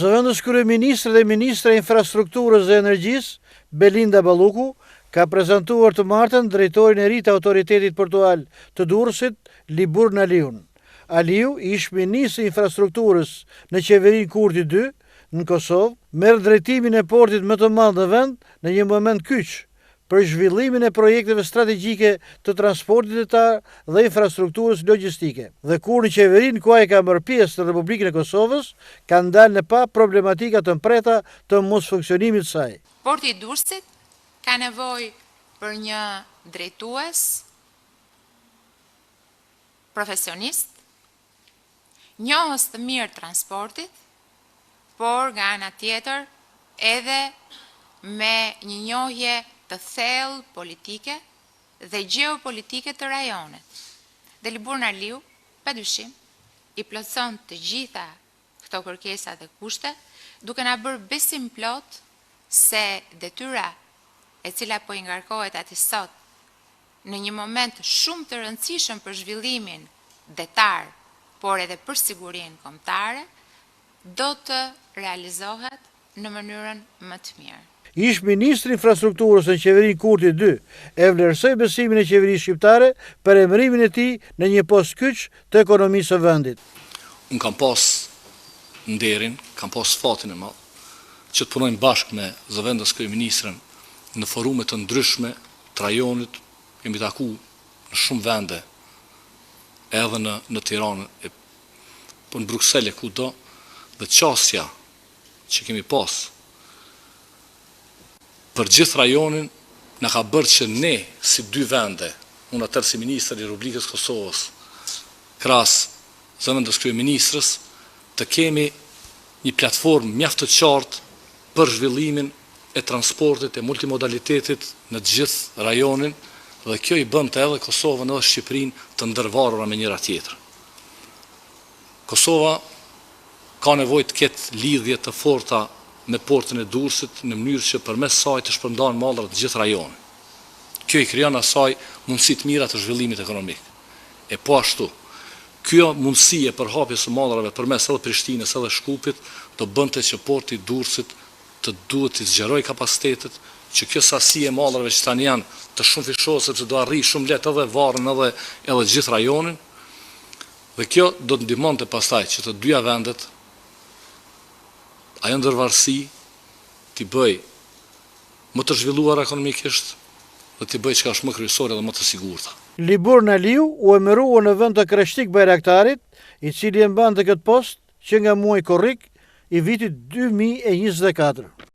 Zëvendës kryeministre dhe ministre e infrastrukturës dhe energjisë, Belinda Balluku, ka prezantuar të martën drejtorin e ri të autoritetit portual të Durrësit, Liburn Aliun. Aliu, ish ministri i infrastrukturës në qeverinë Kurti 2 në Kosovë, merr drejtimin e portit më të madh në vend në një moment kyç për zhvillimin e projekteve strategjike të transportit lojtar dhe infrastrukturës logjistike. Dhe kur në qeverinë ku ai ka marrë pjesë në Republikën e Kosovës, kanë dalë në pa problematika të mpreta të mos funksionimit të saj. Porti i Durrësit ka nevojë për një drejtues profesionist, njohës të mirë transportit, por nga ana tjetër edhe me një njohje të thellë politike dhe gjeopolitike të rajonit. Dhe Liburn Aliu, padyshim, i plotson të gjitha këto kërkesa dhe kushte, duke na bërë besim plot se detyra e cila po i ngarkohet ati sot në një moment shumë të rëndësishëm për zhvillimin detar, por edhe për sigurinë kombëtare, do të realizohet në mënyrën më të mirë. Ish ministri i infrastrukturës në qeverinë Kurti 2 e vlerësoi besimin e qeverisë shqiptare për emërimin e tij në një post kyç të ekonomisë së vendit. Unë kam pas nderin, kam pas fatin e madh që të punojmë bashkë me zëvendës kryeministrën në forume të ndryshme të rajonit. Kemi taku në shumë vende, edhe në Tiranë, po në Bruksele kudo, dhe qasja që kemi pas për gjithë rajonin na ka bërë që ne si dy vende, unë atëherë si ministër i Republikës Kosovës, krahas zëvendës kryeministrës, të kemi një platformë mjaft të qartë për zhvillimin e transportit e multimodalitetit në të gjithë rajonin, dhe kjo i bën të edhe Kosovën edhe Shqipërinë të ndërvarura me njëra tjetër. Kosova ka nevojë të ketë lidhje të forta me portin e Durrësit në mënyrë që përmes saj të shpërndahen mallrat të gjithë rajonin. Kjo i krijon asaj mundësi të mira të zhvillimit ekonomik. E po ashtu, kjo mundësi e përhapjes së mallrave përmes edhe Prishtinës edhe Shkupit do bënte që porti i Durrësit të duhet të zgjerojë kapacitetet, që kjo sasi e mallrave që tani janë të shumë fishohet sepse do arrijë shumë lehtë edhe Varrin edhe gjithë rajonin. Dhe kjo do të ndihmonte pastaj që të dyja vendet ajo ndërvarësi t'i bëj më të zhvilluar ekonomikisht dhe t'i bëj çka është më kryesore dhe më të sigurta. Liburn Aliu u emërua në vend të Kreshtik Bajraktarit, i cili e mbante këtë post që nga muaji korrik i vitit 2024.